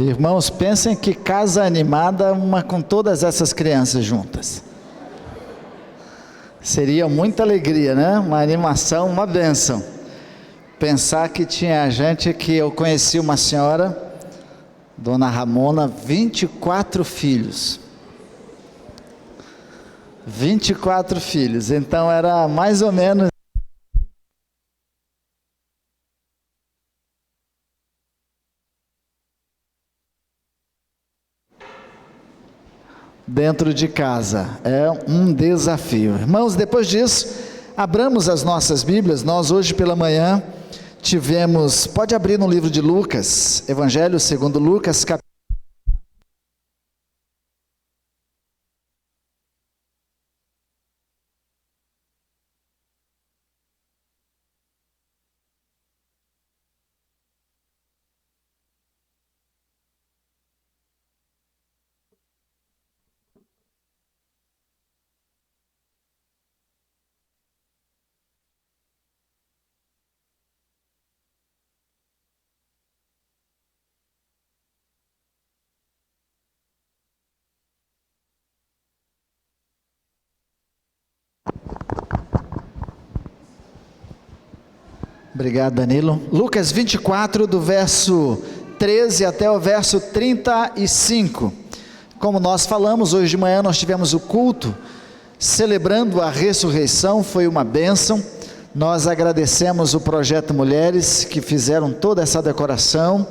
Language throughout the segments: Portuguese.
Irmãos, pensem que casa animada, uma com todas essas crianças juntas. Seria muita alegria, né? Uma animação, uma bênção. Pensar que tinha gente que eu conheci uma senhora, Dona Ramona, 24 filhos. 24 filhos, então era mais ou menos dentro de casa. É um desafio. Irmãos, depois disso, abramos as nossas Bíblias. Nós hoje pela manhã tivemos, pode abrir no livro de Lucas, Evangelho segundo Lucas, capítulo. Obrigado, Danilo. Lucas 24, do verso 13 até o verso 35. Como nós falamos, hoje de manhã nós tivemos o culto celebrando a ressurreição, foi uma bênção. Nós agradecemos o Projeto Mulheres, que fizeram toda essa decoração,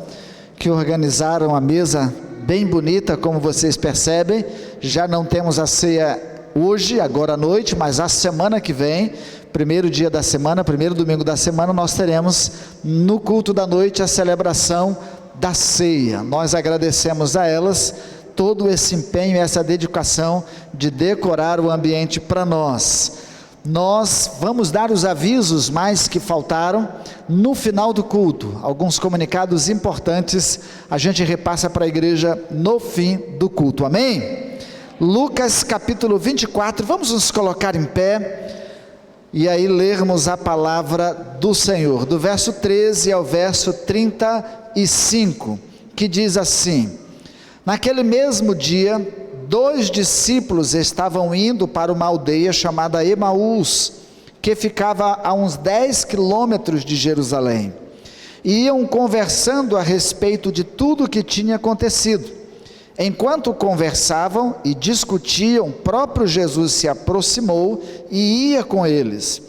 que organizaram a mesa bem bonita, como vocês percebem. Já não temos a ceia hoje, agora à noite, mas a semana que vem, primeiro dia da semana, primeiro domingo da semana, nós teremos no culto da noite a celebração da ceia. Nós agradecemos a elas todo esse empenho e essa dedicação de decorar o ambiente para nós. Nós vamos dar os avisos mais que faltaram no final do culto. Alguns comunicados importantes a gente repassa para a igreja no fim do culto, amém? Lucas capítulo 24, vamos nos colocar em pé e aí lermos a palavra do Senhor, do verso 13 ao verso 35, que diz assim: naquele mesmo dia, 2 discípulos estavam indo para uma aldeia chamada Emaús, que ficava a uns 10 quilômetros de Jerusalém, e iam conversando a respeito de tudo o que tinha acontecido. Enquanto conversavam e discutiam, próprio Jesus se aproximou e ia com eles.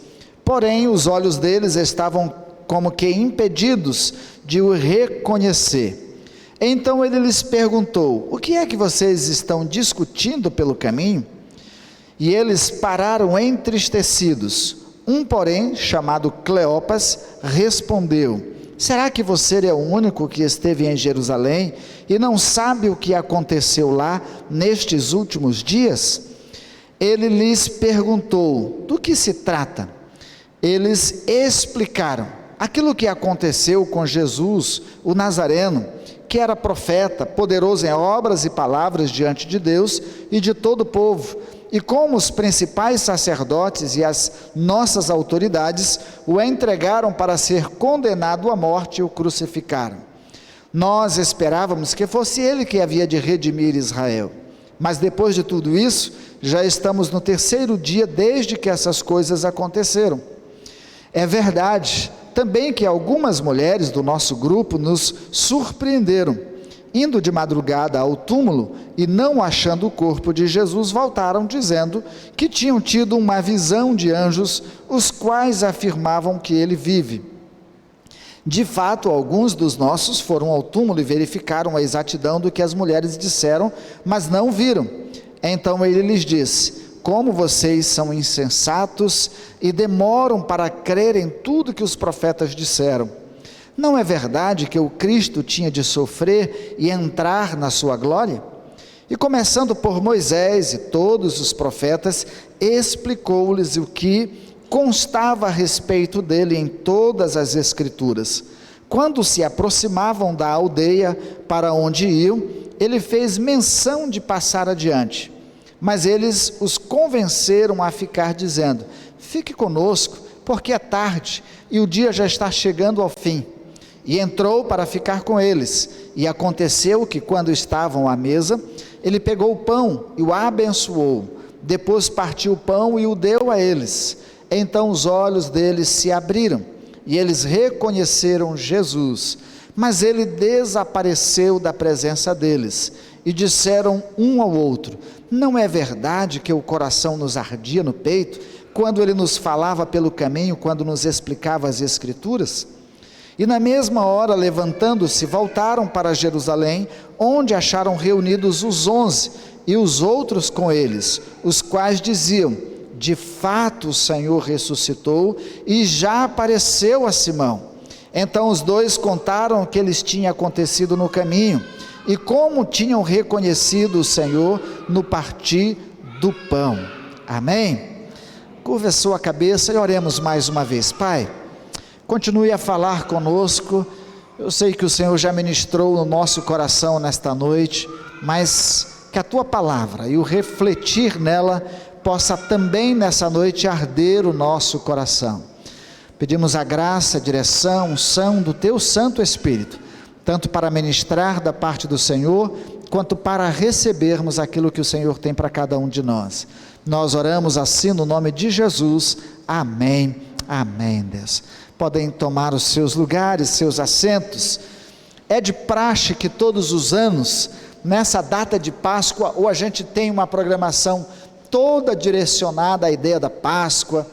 Porém, os olhos deles estavam como que impedidos de o reconhecer. Então ele lhes perguntou: o que é que vocês estão discutindo pelo caminho? E eles pararam entristecidos. Um, porém, chamado Cleopas, respondeu: será que você é o único que esteve em Jerusalém e não sabe o que aconteceu lá nestes últimos dias? Ele lhes perguntou: do que se trata? Eles explicaram aquilo que aconteceu com Jesus, o Nazareno, que era profeta, poderoso em obras e palavras diante de Deus e de todo o povo, e como os principais sacerdotes e as nossas autoridades o entregaram para ser condenado à morte e o crucificaram. Nós esperávamos que fosse ele que havia de redimir Israel, mas depois de tudo isso, já estamos no 3º dia desde que essas coisas aconteceram. É verdade também que algumas mulheres do nosso grupo nos surpreenderam, indo de madrugada ao túmulo e não achando o corpo de Jesus, voltaram dizendo que tinham tido uma visão de anjos, os quais afirmavam que ele vive. De fato, alguns dos nossos foram ao túmulo e verificaram a exatidão do que as mulheres disseram, mas não viram. Então ele lhes disse: como vocês são insensatos e demoram para crer em tudo que os profetas disseram. Não é verdade que o Cristo tinha de sofrer e entrar na sua glória? E começando por Moisés e todos os profetas, explicou-lhes o que constava a respeito dele em todas as Escrituras. Quando se aproximavam da aldeia para onde iam, ele fez menção de passar adiante. Mas eles os convenceram a ficar, dizendo: fique conosco, porque é tarde e o dia já está chegando ao fim. e entrou para ficar com eles. E aconteceu que, quando estavam à mesa, ele pegou o pão e o abençoou, depois partiu o pão e o deu a eles. Então os olhos deles se abriram, e eles reconheceram Jesus, mas ele desapareceu da presença deles, e disseram um ao outro: não é verdade que o coração nos ardia no peito, quando ele nos falava pelo caminho, quando nos explicava as Escrituras? E na mesma hora, levantando-se, voltaram para Jerusalém, onde acharam reunidos os 11, e os outros com eles, os quais diziam: de fato o Senhor ressuscitou, e já apareceu a Simão. Então os dois contaram o que lhes tinha acontecido no caminho, e como tinham reconhecido o Senhor no partir do pão. Amém? Curva a sua cabeça e oremos mais uma vez. Pai, continue a falar conosco. Eu sei que o Senhor já ministrou no nosso coração nesta noite, mas que a Tua palavra e o refletir nela possa também nessa noite arder o nosso coração. Pedimos a graça, a direção, unção do Teu Santo Espírito, tanto para ministrar da parte do Senhor, quanto para recebermos aquilo que o Senhor tem para cada um de nós. Nós oramos assim no nome de Jesus. Amém. Amém, Deus. Podem tomar os seus lugares, seus assentos. É de praxe que todos os anos, nessa data de Páscoa, ou a gente tem uma programação toda direcionada à ideia da Páscoa,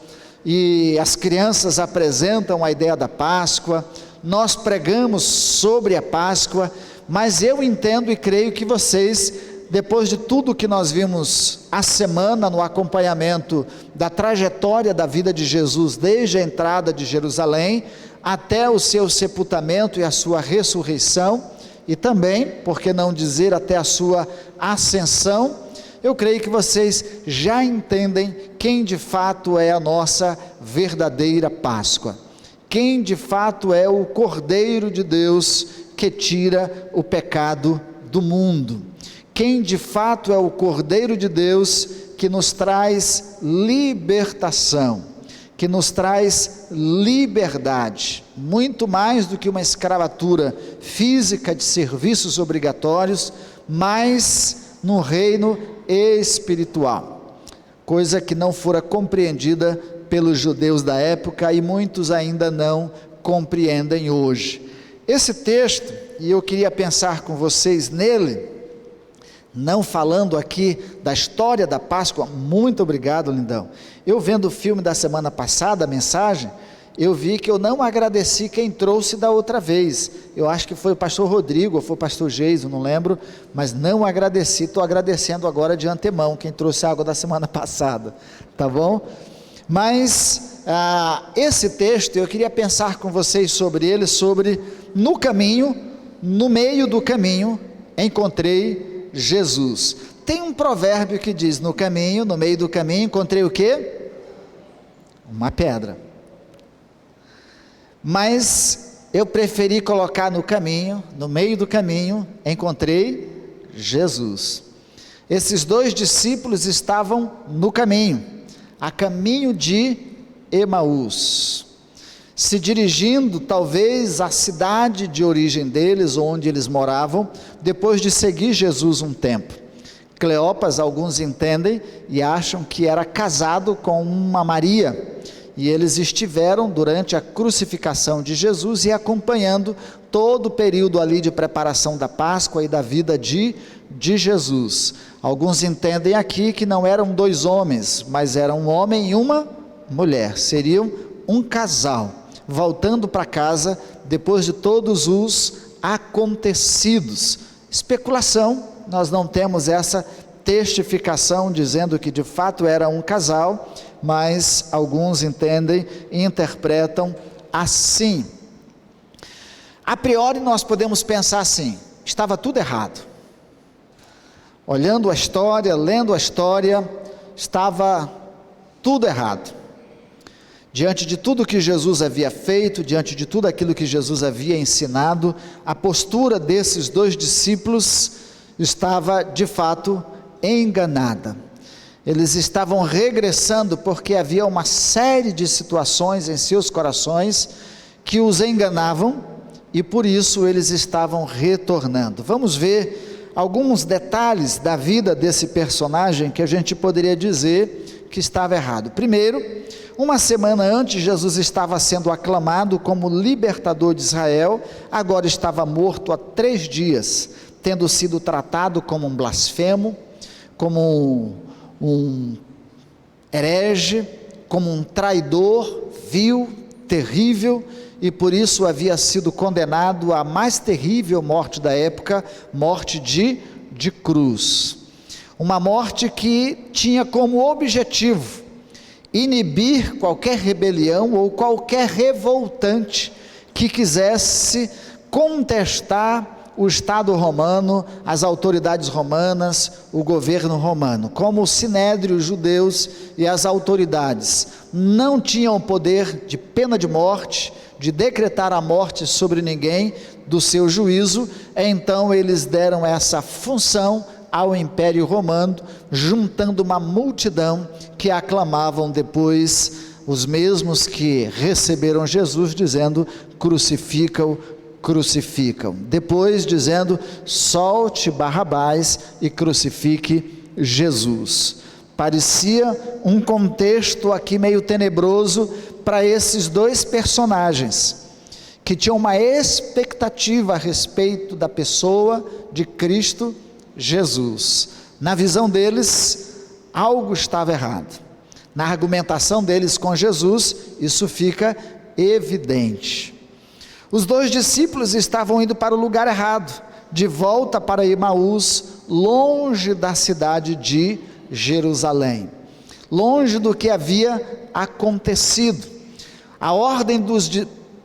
e as crianças apresentam a ideia da Páscoa, nós pregamos sobre a Páscoa, mas eu entendo e creio que vocês, depois de tudo que nós vimos a semana no acompanhamento da trajetória da vida de Jesus, desde a entrada de Jerusalém até o seu sepultamento e a sua ressurreição, e também, por que não dizer, até a sua ascensão, eu creio que vocês já entendem quem de fato é a nossa verdadeira Páscoa, quem de fato é o Cordeiro de Deus que tira o pecado do mundo, quem de fato é o Cordeiro de Deus que nos traz libertação, que nos traz liberdade, muito mais do que uma escravatura física de serviços obrigatórios, mas no reino espiritual, coisa que não fora compreendida pelos judeus da época e muitos ainda não compreendem hoje. Esse texto, e eu queria pensar com vocês nele, não falando aqui da história da Páscoa. Muito obrigado, lindão. Eu vendo o filme da semana passada, a mensagem, eu vi que eu não agradeci quem trouxe da outra vez. Eu acho que foi o pastor Rodrigo, ou foi o pastor Geiso, não lembro, mas não agradeci. Estou agradecendo agora de antemão quem trouxe a água da semana passada, tá bom? Mas esse texto, eu queria pensar com vocês sobre ele, sobre no caminho, no meio do caminho, encontrei Jesus. Tem um provérbio que diz: no caminho, no meio do caminho, encontrei o quê? Uma pedra. Mas eu preferi colocar no caminho, no meio do caminho, encontrei Jesus. Esses dois discípulos estavam no caminho, a caminho de Emaús, se dirigindo talvez à cidade de origem deles, onde eles moravam, depois de seguir Jesus um tempo. Cleopas, alguns entendem e acham que era casado com uma Maria, e eles estiveram durante a crucificação de Jesus e acompanhando todo o período ali de preparação da Páscoa e da vida de Jesus. Alguns entendem aqui que não eram dois homens, mas eram um homem e uma mulher, seriam um casal, voltando para casa depois de todos os acontecidos. Especulação, nós não temos essa testificação dizendo que de fato era um casal, mas alguns entendem e interpretam assim. A priori nós podemos pensar assim: estava tudo errado. Olhando a história, lendo a história, estava tudo errado. Diante de tudo que Jesus havia feito, diante de tudo aquilo que Jesus havia ensinado, a postura desses dois discípulos estava de fato enganada. Eles estavam regressando porque havia uma série de situações em seus corações que os enganavam e por isso eles estavam retornando. Vamos ver alguns detalhes da vida desse personagem que a gente poderia dizer que estava errado. Primeiro, uma semana antes, Jesus estava sendo aclamado como libertador de Israel, agora estava morto há 3 dias, tendo sido tratado como um blasfemo, como um herege, como um traidor, vil, terrível, e por isso havia sido condenado à mais terrível morte da época, morte de cruz. Uma morte que tinha como objetivo inibir qualquer rebelião ou qualquer revoltante que quisesse contestar o Estado romano, as autoridades romanas, o governo romano. Como o sinédrio, os judeus e as autoridades não tinham poder de pena de morte, de decretar a morte sobre ninguém do seu juízo, então eles deram essa função ao Império Romano, juntando uma multidão que aclamavam depois, os mesmos que receberam Jesus, dizendo: crucifica-o, crucificam. Depois dizendo: solte Barrabás e crucifique Jesus. Parecia um contexto aqui meio tenebroso para esses 2 personagens, que tinham uma expectativa a respeito da pessoa de Cristo Jesus. Na visão deles, algo estava errado. Na argumentação deles com Jesus, isso fica evidente. Os 2 discípulos estavam indo para o lugar errado, de volta para Emaús, longe da cidade de Jerusalém, longe do que havia acontecido. A ordem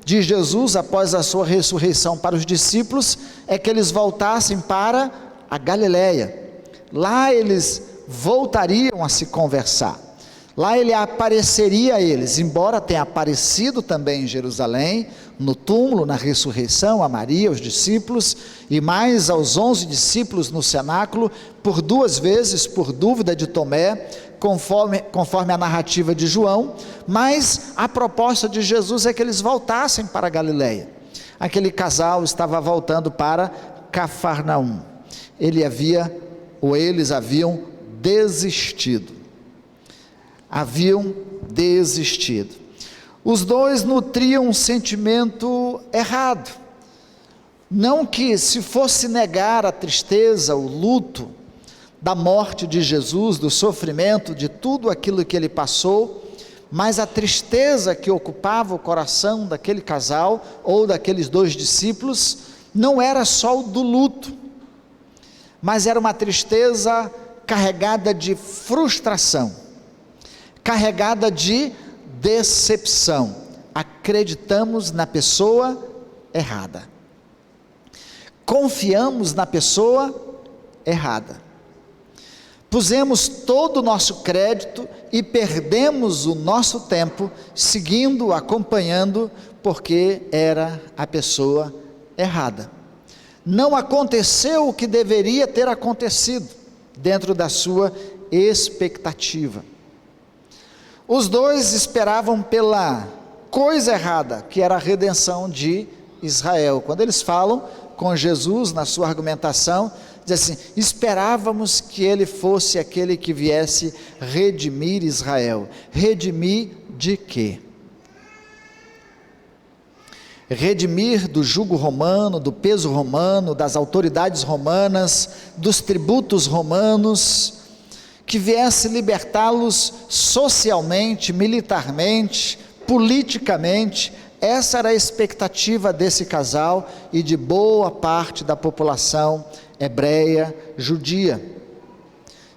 de Jesus, após a sua ressurreição para os discípulos, é que eles voltassem para a Galileia. Lá eles voltariam a se conversar. Lá ele apareceria a eles, embora tenha aparecido também em Jerusalém, no túmulo, na ressurreição, a Maria, os discípulos, e mais aos 11 discípulos no cenáculo, por 2 vezes, por dúvida de Tomé, conforme a narrativa de João, mas a proposta de Jesus é que eles voltassem para a Galileia. Aquele casal estava voltando para Cafarnaum. Eles haviam desistido. Os 2 nutriam um sentimento errado. Não que se fosse negar a tristeza, o luto da morte de Jesus, do sofrimento, de tudo aquilo que ele passou, mas a tristeza que ocupava o coração daquele casal ou daqueles 2 discípulos não era só o do luto, mas era uma tristeza carregada de frustração, carregada de decepção. Acreditamos na pessoa errada, confiamos na pessoa errada, pusemos todo o nosso crédito e perdemos o nosso tempo seguindo, acompanhando, porque era a pessoa errada. Não aconteceu o que deveria ter acontecido dentro da sua expectativa. Os 2 esperavam pela coisa errada, que era a redenção de Israel. Quando eles falam com Jesus na sua argumentação, diz assim: esperávamos que ele fosse aquele que viesse redimir Israel. Redimir de quê? Redimir do jugo romano, do peso romano, das autoridades romanas, dos tributos romanos, que viesse libertá-los socialmente, militarmente, politicamente. Essa era a expectativa desse casal e de boa parte da população hebreia, judia,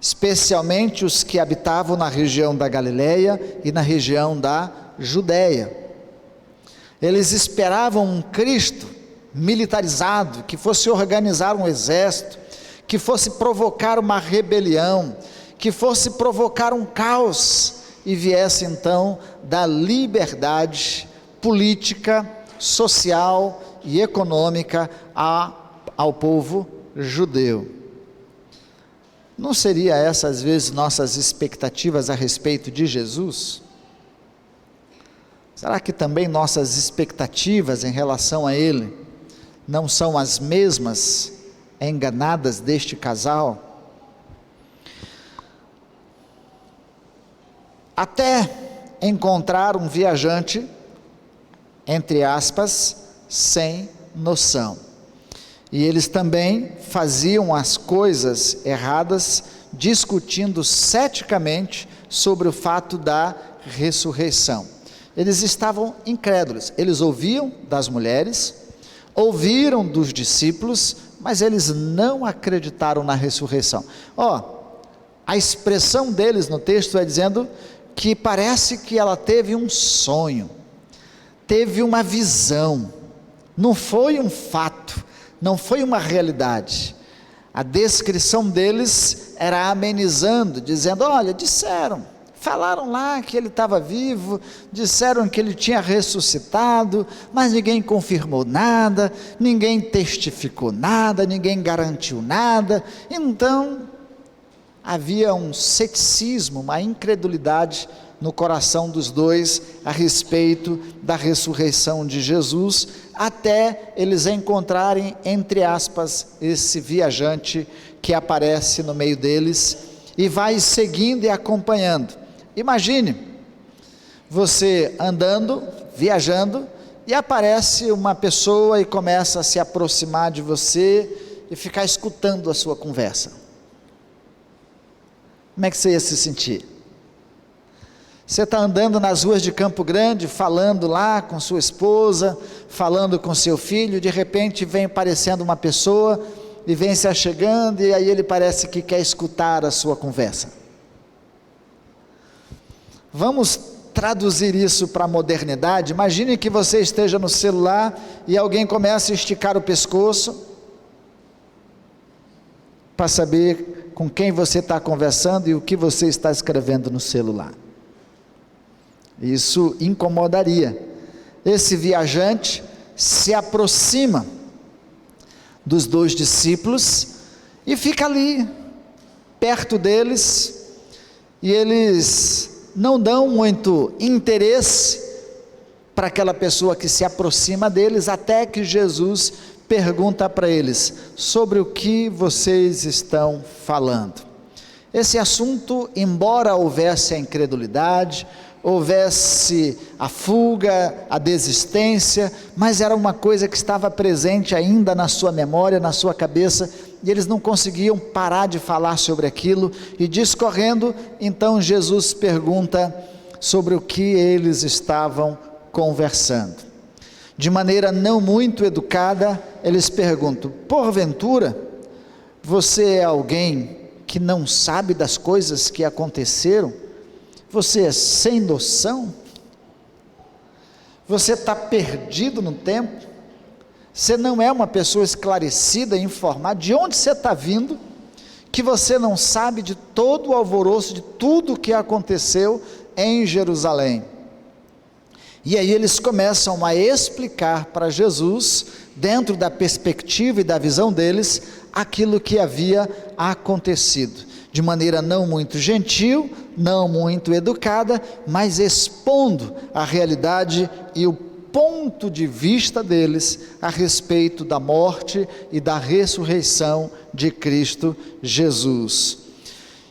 especialmente os que habitavam na região da Galileia e na região da Judéia. Eles esperavam um Cristo militarizado, que fosse organizar um exército, que fosse provocar uma rebelião, que fosse provocar um caos, e viesse então dar liberdade política, social e econômica ao povo judeu. Não seria essa às vezes nossas expectativas a respeito de Jesus? Será que também nossas expectativas em relação a Ele não são as mesmas enganadas deste casal? Até encontrar um viajante, entre aspas, sem noção. E eles também faziam as coisas erradas, discutindo ceticamente sobre o fato da ressurreição. Eles estavam incrédulos, eles ouviam das mulheres, ouviram dos discípulos, mas eles não acreditaram na ressurreição. A expressão deles no texto é dizendo que parece que ela teve um sonho, teve uma visão, não foi um fato, não foi uma realidade. A descrição deles era amenizando, dizendo: olha, falaram lá que ele estava vivo, disseram que ele tinha ressuscitado, mas ninguém confirmou nada, ninguém testificou nada, ninguém garantiu nada. Então havia um ceticismo, uma incredulidade no coração dos dois a respeito da ressurreição de Jesus, até eles encontrarem, entre aspas, esse viajante que aparece no meio deles e vai seguindo e acompanhando. Imagine você andando, viajando, e aparece uma pessoa e começa a se aproximar de você e ficar escutando a sua conversa. Como é que você ia se sentir? Você está andando nas ruas de Campo Grande, falando lá com sua esposa, falando com seu filho, de repente vem aparecendo uma pessoa, e vem se achegando, e aí ele parece que quer escutar a sua conversa. Vamos traduzir isso para a modernidade. Imagine que você esteja no celular, e alguém começa a esticar o pescoço, para saber com quem você está conversando e o que você está escrevendo no celular. Isso incomodaria. Esse viajante se aproxima dos dois discípulos e fica ali, perto deles, e eles não dão muito interesse para aquela pessoa que se aproxima deles, até que Jesus pergunta para eles: sobre o que vocês estão falando? Esse assunto, embora houvesse a incredulidade, houvesse a fuga, a desistência, mas era uma coisa que estava presente ainda na sua memória, na sua cabeça, e eles não conseguiam parar de falar sobre aquilo, e discorrendo, então Jesus pergunta sobre o que eles estavam conversando. De maneira não muito educada, eles perguntam: porventura, você é alguém que não sabe das coisas que aconteceram? Você é sem noção? Você está perdido no tempo? Você não é uma pessoa esclarecida, informada? De onde você está vindo, que você não sabe de todo o alvoroço, de tudo o que aconteceu em Jerusalém? E aí eles começam a explicar para Jesus, dentro da perspectiva e da visão deles, aquilo que havia acontecido, de maneira não muito gentil, não muito educada, mas expondo a realidade e o ponto de vista deles a respeito da morte e da ressurreição de Cristo Jesus.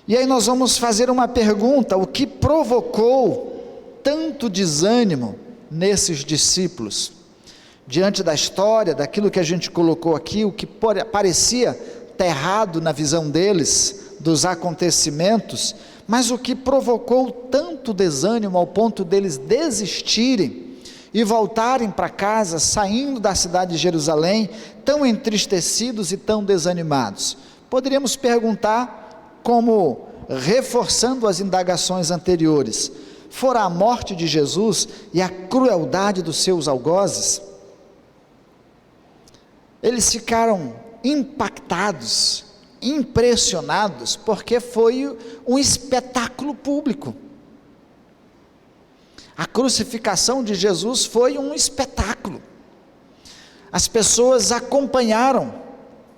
E aí nós vamos fazer uma pergunta: o que provocou tanto desânimo nesses discípulos? Diante da história, daquilo que a gente colocou aqui, o que parecia estar errado na visão deles, dos acontecimentos, mas o que provocou tanto desânimo ao ponto deles desistirem e voltarem para casa, saindo da cidade de Jerusalém, tão entristecidos e tão desanimados? Poderíamos perguntar, como reforçando as indagações anteriores: fora a morte de Jesus e a crueldade dos seus algozes? Eles ficaram impactados, impressionados, porque foi um espetáculo público. A crucificação de Jesus foi um espetáculo. As pessoas acompanharam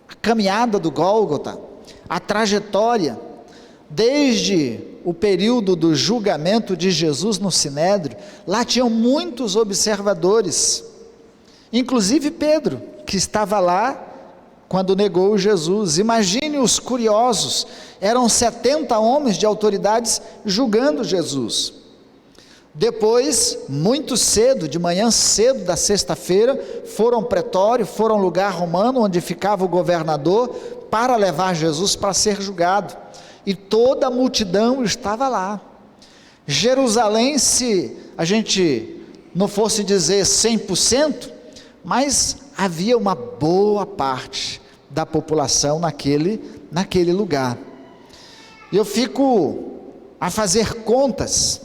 a caminhada do Gólgota, a trajetória, desde o período do julgamento de Jesus no Sinédrio. Lá tinham muitos observadores, inclusive Pedro, que estava lá quando negou Jesus. Imagine os curiosos, eram 70 homens de autoridades julgando Jesus. Depois, muito cedo, de manhã cedo da sexta-feira, foram ao pretório, foram ao lugar romano onde ficava o governador, para levar Jesus para ser julgado, e toda a multidão estava lá. Jerusalém, se a gente não fosse dizer 100%, mas havia uma boa parte da população naquele lugar. E eu fico a fazer contas,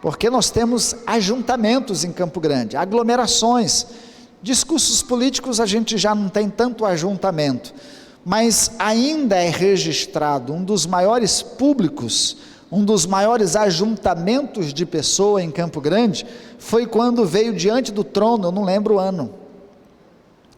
porque nós temos ajuntamentos em Campo Grande, aglomerações, discursos políticos a gente já não tem tanto ajuntamento, mas ainda é registrado um dos maiores públicos, um dos maiores ajuntamentos de pessoa em Campo Grande, foi quando veio diante do trono, eu não lembro o ano,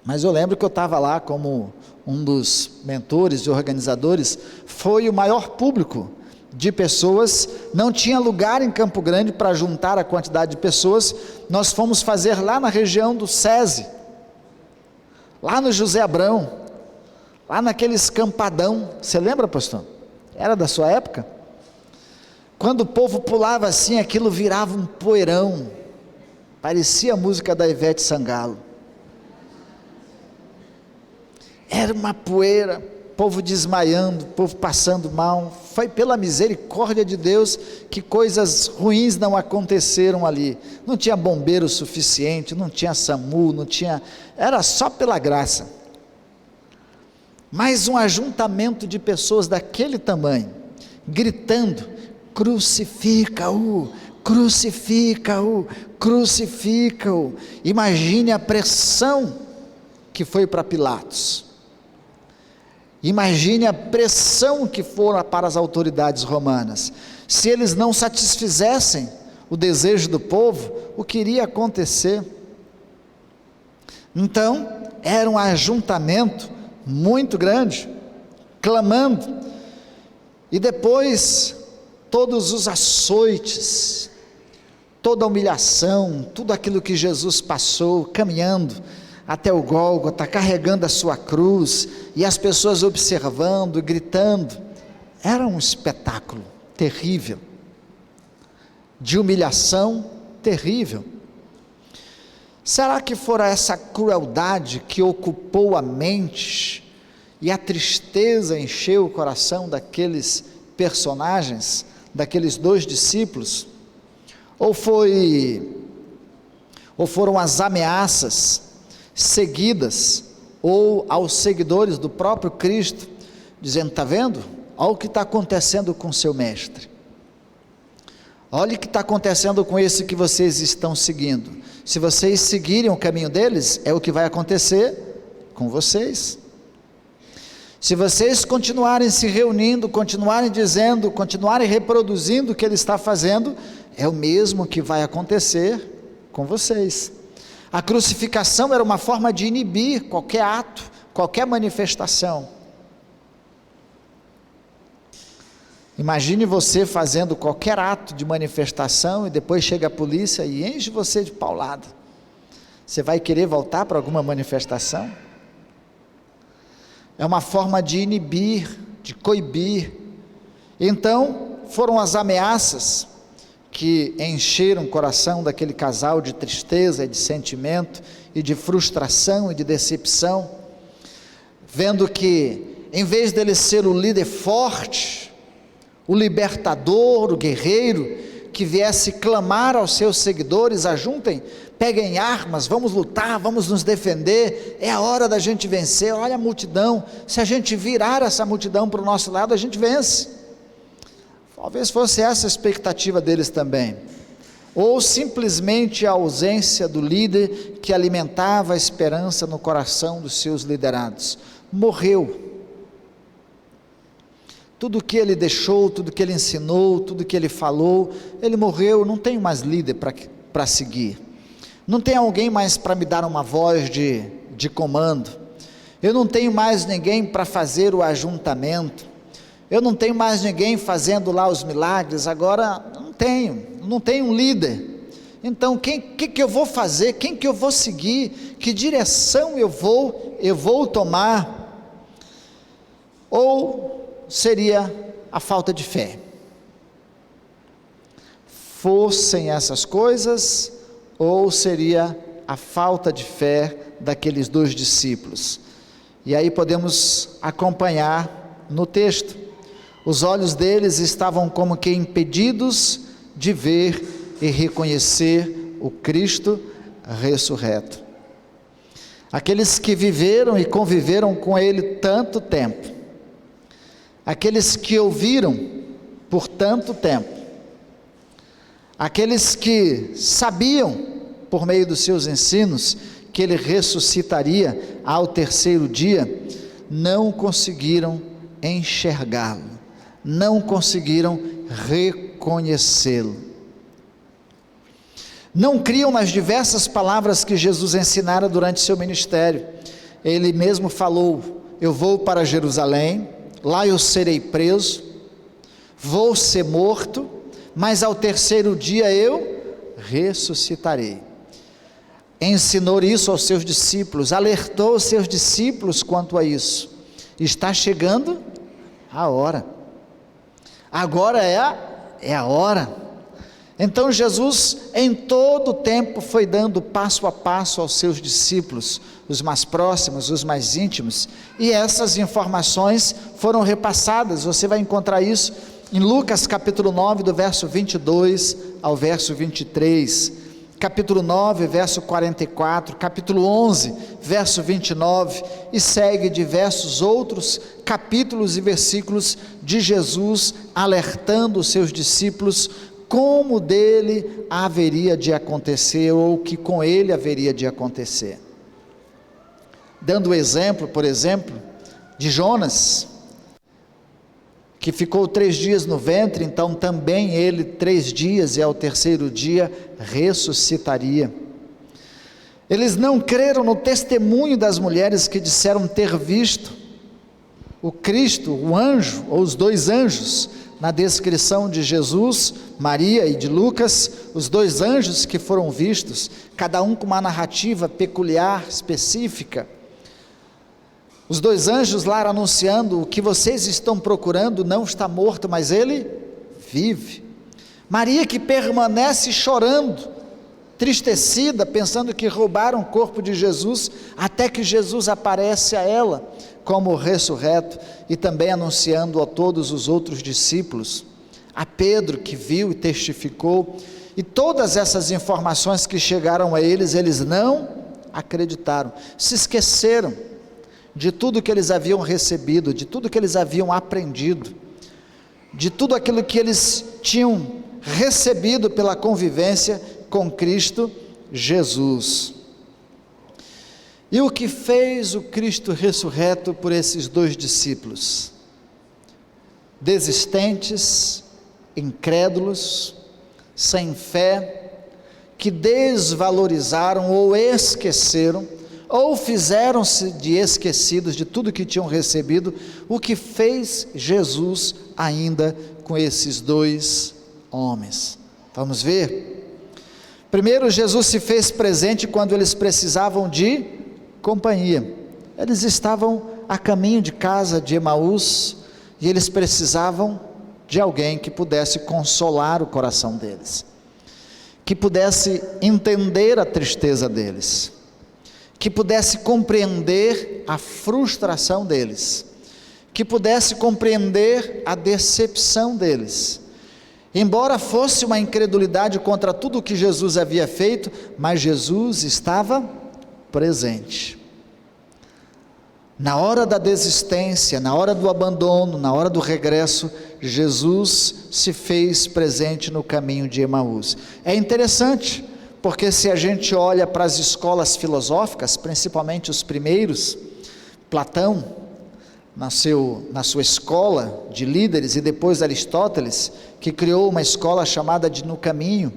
mas eu lembro que eu estava lá como um dos mentores e organizadores. Foi o maior público de pessoas, não tinha lugar em Campo Grande para juntar a quantidade de pessoas, nós fomos fazer lá na região do SESI, lá no José Abrão, lá naquele escampadão, você lembra, pastor? Era da sua época? Quando o povo pulava assim, aquilo virava um poeirão, parecia a música da Ivete Sangalo, era uma poeira, povo desmaiando, povo passando mal. Foi pela misericórdia de Deus que coisas ruins não aconteceram ali, não tinha bombeiro suficiente, não tinha SAMU, não tinha, era só pela graça. Mas um ajuntamento de pessoas daquele tamanho, gritando, crucifica-o, crucifica-o, crucifica-o. Imagine a pressão que foi para Pilatos, imagine a pressão que foi para as autoridades romanas. Se eles não satisfizessem o desejo do povo, o que iria acontecer? Então, era um ajuntamento muito grande, clamando, e depois, todos os açoites, toda a humilhação, tudo aquilo que Jesus passou, caminhando até o Gólgota, carregando a sua cruz, e as pessoas observando, gritando, era um espetáculo terrível, de humilhação terrível. Será que fora essa crueldade que ocupou a mente, e a tristeza encheu o coração daqueles personagens, daqueles 2 discípulos? Ou foram as ameaças seguidas, ou aos seguidores do próprio Cristo, dizendo, está vendo? Olha o que está acontecendo com seu mestre, olha o que está acontecendo com esse que vocês estão seguindo, se vocês seguirem o caminho deles, é o que vai acontecer com vocês. Se vocês continuarem se reunindo, continuarem dizendo, continuarem reproduzindo o que ele está fazendo, é o mesmo que vai acontecer com vocês. A crucificação era uma forma de inibir qualquer ato, qualquer manifestação. Imagine você fazendo qualquer ato de manifestação, e depois chega a polícia e enche você de paulada. Você vai querer voltar para alguma manifestação? É uma forma de inibir, de coibir. Então, foram as ameaças que encheram o coração daquele casal de tristeza, e de sentimento, e de frustração, e de decepção, vendo que, em vez dele ser o líder forte, o libertador, o guerreiro, que viesse clamar aos seus seguidores, ajuntem, peguem armas, vamos lutar, vamos nos defender, é a hora da gente vencer, olha a multidão, se a gente virar essa multidão para o nosso lado, a gente vence. Talvez fosse essa a expectativa deles também, ou simplesmente a ausência do líder que alimentava a esperança no coração dos seus liderados. Morreu. Tudo que ele deixou, tudo que ele ensinou, tudo que ele falou, ele morreu. Não tem mais líder para seguir, não tem alguém mais para me dar uma voz de comando, eu não tenho mais ninguém para fazer o ajuntamento, eu não tenho mais ninguém fazendo lá os milagres, agora não tenho um líder. Então, que eu vou fazer? Quem que eu vou seguir? Que direção eu vou tomar? Ou seria a falta de fé? Fossem essas coisas, ou seria a falta de fé daqueles dois discípulos? E aí podemos acompanhar no texto. Os olhos deles estavam como que impedidos de ver e reconhecer o Cristo ressurreto. Aqueles que viveram e conviveram com Ele tanto tempo, aqueles que ouviram por tanto tempo, aqueles que sabiam, por meio dos seus ensinos, que Ele ressuscitaria ao terceiro dia, não conseguiram enxergá-lo, não conseguiram reconhecê-lo. Não criam nas diversas palavras que Jesus ensinara durante seu ministério. Ele mesmo falou: eu vou para Jerusalém, lá eu serei preso, vou ser morto, mas ao terceiro dia eu ressuscitarei. Ensinou isso aos seus discípulos, alertou os seus discípulos quanto a isso. Está chegando a hora, agora é a hora. Então Jesus em todo o tempo foi dando passo a passo aos seus discípulos, os mais próximos, os mais íntimos, e essas informações foram repassadas. Você vai encontrar isso em Lucas capítulo 9, do verso 22 ao verso 23, capítulo 9, verso 44, capítulo 11, verso 29, e segue diversos outros capítulos e versículos de Jesus alertando os seus discípulos como dele haveria de acontecer, ou que com ele haveria de acontecer. Dando o exemplo, por exemplo, de Jonas, que ficou 3 dias no ventre, então também ele 3 dias, e ao terceiro dia ressuscitaria. Eles não creram no testemunho das mulheres que disseram ter visto o Cristo, o anjo, ou os 2 anjos, na descrição de Jesus, Maria e de Lucas, os 2 anjos que foram vistos, cada um com uma narrativa peculiar, específica. Os 2 anjos lá anunciando: o que vocês estão procurando não está morto, mas ele vive. Maria que permanece chorando, tristecida, pensando que roubaram o corpo de Jesus, até que Jesus aparece a ela como ressurreto, e também anunciando a todos os outros discípulos, a Pedro que viu e testificou, e todas essas informações que chegaram a eles, eles não acreditaram, se esqueceram de tudo que eles haviam recebido, de tudo que eles haviam aprendido, de tudo aquilo que eles tinham recebido pela convivência com Cristo Jesus. E o que fez o Cristo ressurreto por esses 2 discípulos? Desistentes, incrédulos, sem fé, que desvalorizaram ou esqueceram, ou fizeram-se de esquecidos de tudo que tinham recebido. O que fez Jesus ainda com esses 2 homens? Vamos ver. Primeiro, Jesus se fez presente quando eles precisavam de companhia. Eles estavam a caminho de casa de Emaús, e eles precisavam de alguém que pudesse consolar o coração deles, que pudesse entender a tristeza deles, que pudesse compreender a frustração deles, que pudesse compreender a decepção deles. Embora fosse uma incredulidade contra tudo o que Jesus havia feito, mas Jesus estava presente. Na hora da desistência, na hora do abandono, na hora do regresso, Jesus se fez presente no caminho de Emaús. É interessante, porque se a gente olha para as escolas filosóficas, principalmente os primeiros, Platão, na sua escola de líderes, e depois Aristóteles, que criou uma escola chamada de No Caminho,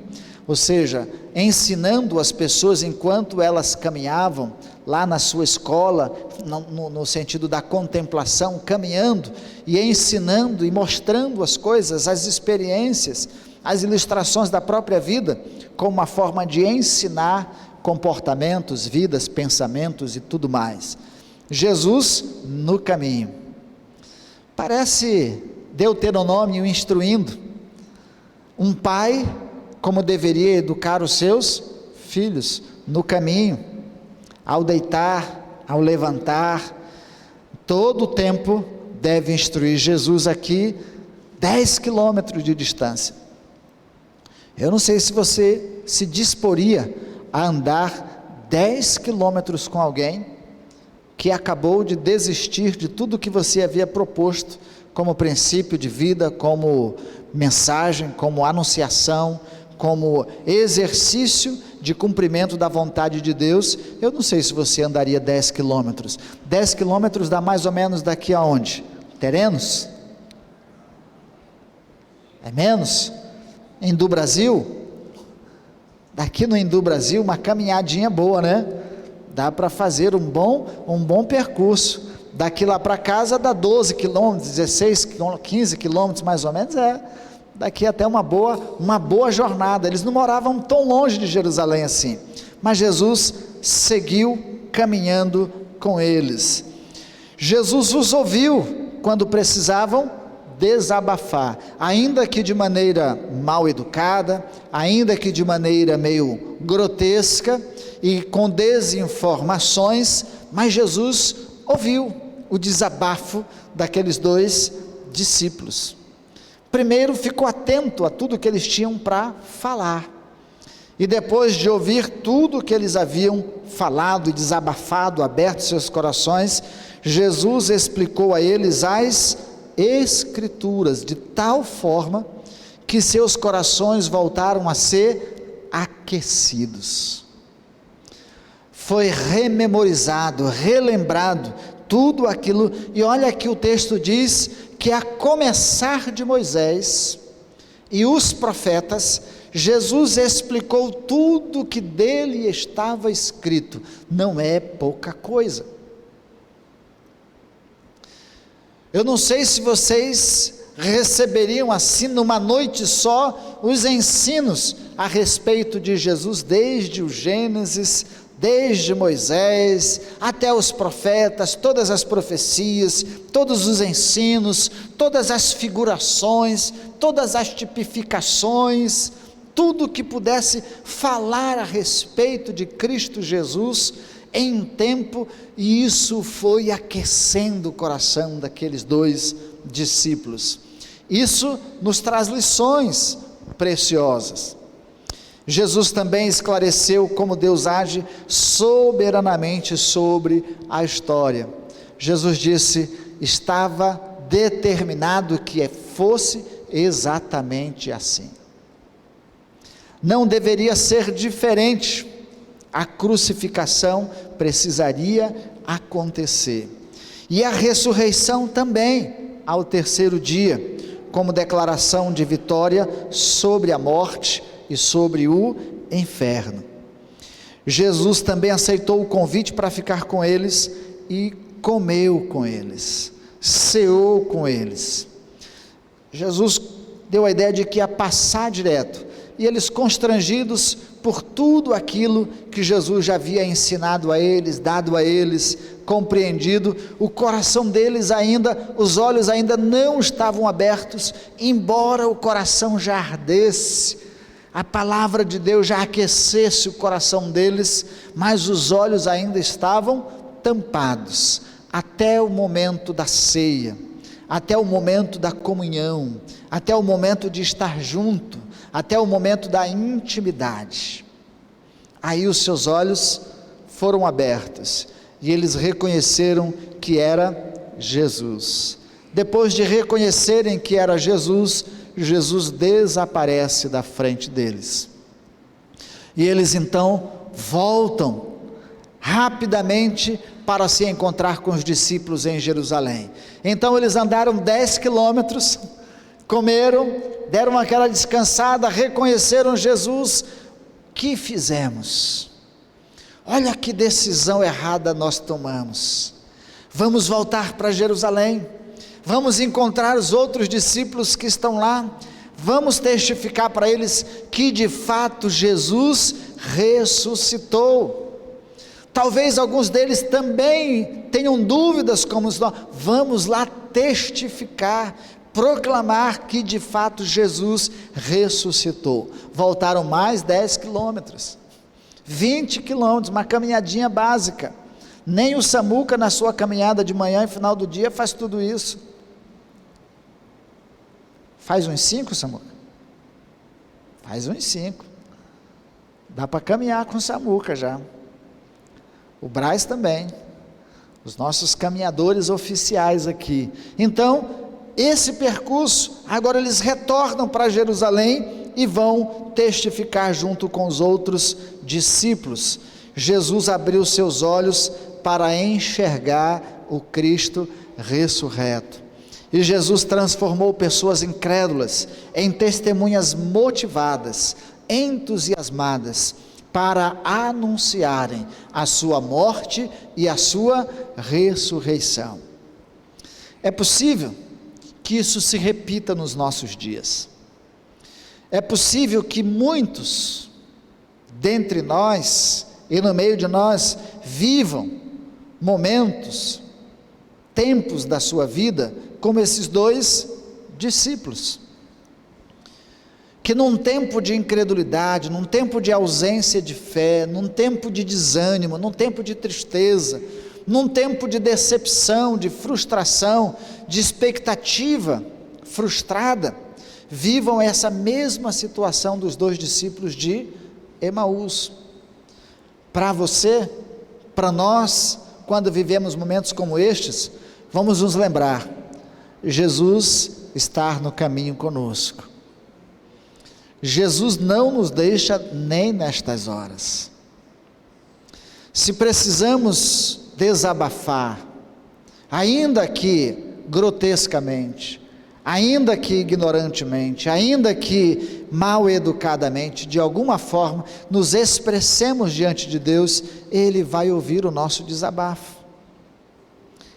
ou seja, ensinando as pessoas enquanto elas caminhavam, lá na sua escola, no sentido da contemplação, caminhando e ensinando e mostrando as coisas, as experiências, as ilustrações da própria vida, como uma forma de ensinar comportamentos, vidas, pensamentos e tudo mais. Jesus no caminho. Parece Deuteronômio instruindo um pai como deveria educar os seus filhos no caminho, ao deitar, ao levantar, todo o tempo deve instruir. Jesus aqui, 10 quilômetros de distância. Eu não sei se você se disporia a andar 10 quilômetros com alguém que acabou de desistir de tudo que você havia proposto como princípio de vida, como mensagem, como anunciação, como exercício de cumprimento da vontade de Deus. Eu não sei se você andaria 10 quilômetros. 10 quilômetros dá mais ou menos daqui aonde? Terenos? É menos? Hindu Brasil? Daqui no Hindu Brasil, uma caminhadinha boa, né? Dá para fazer um bom percurso. Daqui lá para casa dá 12 quilômetros, 16, 15 quilômetros mais ou menos, daqui até uma boa jornada. Eles não moravam tão longe de Jerusalém assim, mas Jesus seguiu caminhando com eles. Jesus os ouviu quando precisavam desabafar, ainda que de maneira mal educada, ainda que de maneira meio grotesca e com desinformações, mas Jesus ouviu o desabafo daqueles dois discípulos. Primeiro ficou atento a tudo que eles tinham para falar, e depois de ouvir tudo que eles haviam falado e desabafado, aberto seus corações, Jesus explicou a eles as Escrituras, de tal forma que seus corações voltaram a ser aquecidos. Foi rememorizado, relembrado tudo aquilo, e olha que o texto diz que a começar de Moisés e os profetas, Jesus explicou tudo que dele estava escrito. Não é pouca coisa. Eu não sei se vocês receberiam assim numa noite só os ensinos a respeito de Jesus, desde o Gênesis, desde Moisés até os profetas, todas as profecias, todos os ensinos, todas as figurações, todas as tipificações, tudo que pudesse falar a respeito de Cristo Jesus em um tempo, e isso foi aquecendo o coração daqueles dois discípulos. Isso nos traz lições preciosas. Jesus também esclareceu como Deus age soberanamente sobre a história. Jesus disse: estava determinado que fosse exatamente assim. Não deveria ser diferente. A crucificação precisaria acontecer. E a ressurreição também, ao terceiro dia, como declaração de vitória sobre a morte e sobre o inferno. Jesus também aceitou o convite para ficar com eles e comeu com eles, ceou com eles. Jesus deu a ideia de que ia passar direto, e eles, constrangidos por tudo aquilo que Jesus já havia ensinado a eles, dado a eles, compreendido, o coração deles ainda, os olhos ainda não estavam abertos, embora o coração já ardesse, a palavra de Deus já aquecesse o coração deles, mas os olhos ainda estavam tampados, até o momento da ceia, até o momento da comunhão, até o momento de estar junto, até o momento da intimidade. Aí os seus olhos foram abertos, e eles reconheceram que era Jesus. Depois de reconhecerem que era Jesus, Jesus desaparece da frente deles, e eles então voltam rapidamente para se encontrar com os discípulos em Jerusalém. Então eles andaram 10 quilômetros, comeram, deram aquela descansada, reconheceram Jesus. Que fizemos? Olha que decisão errada nós tomamos. Vamos voltar para Jerusalém, vamos encontrar os outros discípulos que estão lá, vamos testificar para eles que de fato Jesus ressuscitou. Talvez alguns deles também tenham dúvidas como nós. Vamos lá testificar, proclamar que de fato Jesus ressuscitou. Voltaram mais 10 quilômetros, 20 quilômetros, uma caminhadinha básica. Nem o Samuca na sua caminhada de manhã e final do dia faz tudo isso. Faz uns 5, Samuca? Faz uns 5. Dá para caminhar com o Samuca já. O Braz também, os nossos caminhadores oficiais aqui. Então, esse percurso, agora eles retornam para Jerusalém e vão testificar junto com os outros discípulos. Jesus abriu seus olhos para enxergar o Cristo ressurreto. E Jesus transformou pessoas incrédulas em testemunhas motivadas, entusiasmadas, para anunciarem a sua morte e a sua ressurreição. É possível que isso se repita nos nossos dias. É possível que muitos dentre nós e no meio de nós vivam momentos, tempos da sua vida como esses dois discípulos, que num tempo de incredulidade, num tempo de ausência de fé, num tempo de desânimo, num tempo de tristeza, num tempo de decepção, de frustração, de expectativa frustrada, vivam essa mesma situação dos dois discípulos de Emaús. Para você, para nós, quando vivemos momentos como estes, vamos nos lembrar, Jesus está no caminho conosco. Jesus não nos deixa nem nestas horas. Se precisamos desabafar, ainda que grotescamente, ainda que ignorantemente, ainda que mal educadamente, de alguma forma, nos expressemos diante de Deus, Ele vai ouvir o nosso desabafo,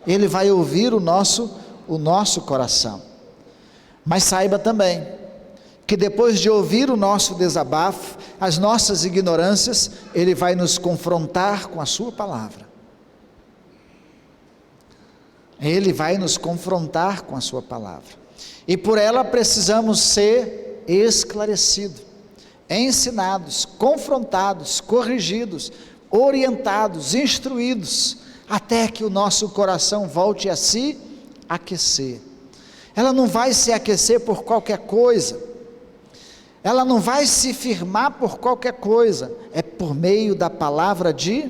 Ele vai ouvir o nosso coração. Mas saiba também, que depois de ouvir o nosso desabafo, as nossas ignorâncias, Ele vai nos confrontar com a sua palavra. Ele vai nos confrontar com a sua palavra. E por ela precisamos ser esclarecidos, ensinados, confrontados, corrigidos, orientados, instruídos, até que o nosso coração volte a se aquecer. Ela não vai se aquecer por qualquer coisa, ela não vai se firmar por qualquer coisa, é por meio da palavra de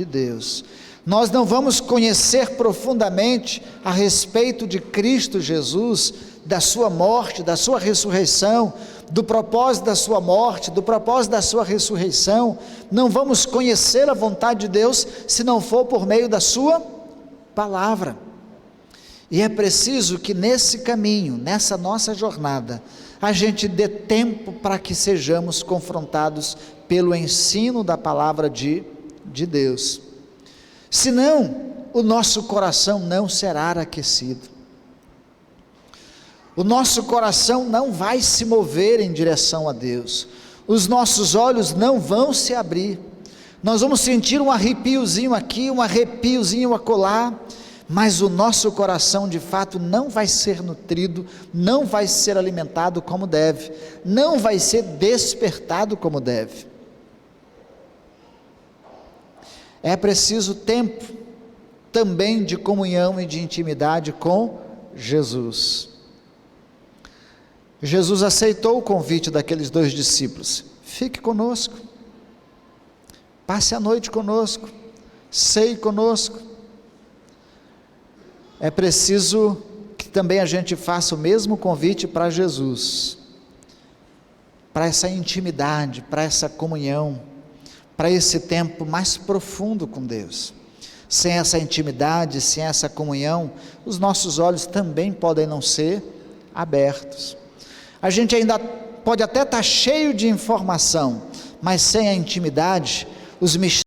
Deus. Nós não vamos conhecer profundamente a respeito de Cristo Jesus, da sua morte, da sua ressurreição, do propósito da sua morte, do propósito da sua ressurreição, não vamos conhecer a vontade de Deus, se não for por meio da sua palavra. E é preciso que nesse caminho, nessa nossa jornada, a gente dê tempo para que sejamos confrontados pelo ensino da palavra de Deus. Senão, o nosso coração não será aquecido. O nosso coração não vai se mover em direção a Deus. Os nossos olhos não vão se abrir. Nós vamos sentir um arrepiozinho aqui, um arrepiozinho acolá, mas o nosso coração de fato não vai ser nutrido, não vai ser alimentado como deve, não vai ser despertado como deve. É preciso tempo também de comunhão e de intimidade com Jesus. Jesus aceitou o convite daqueles dois discípulos: fique conosco, passe a noite conosco, ceie conosco. É preciso que também a gente faça o mesmo convite para Jesus, para essa intimidade, para essa comunhão, para esse tempo mais profundo com Deus. Sem essa intimidade, sem essa comunhão, os nossos olhos também podem não ser abertos. A gente ainda pode até estar cheio de informação, mas sem a intimidade, os mistérios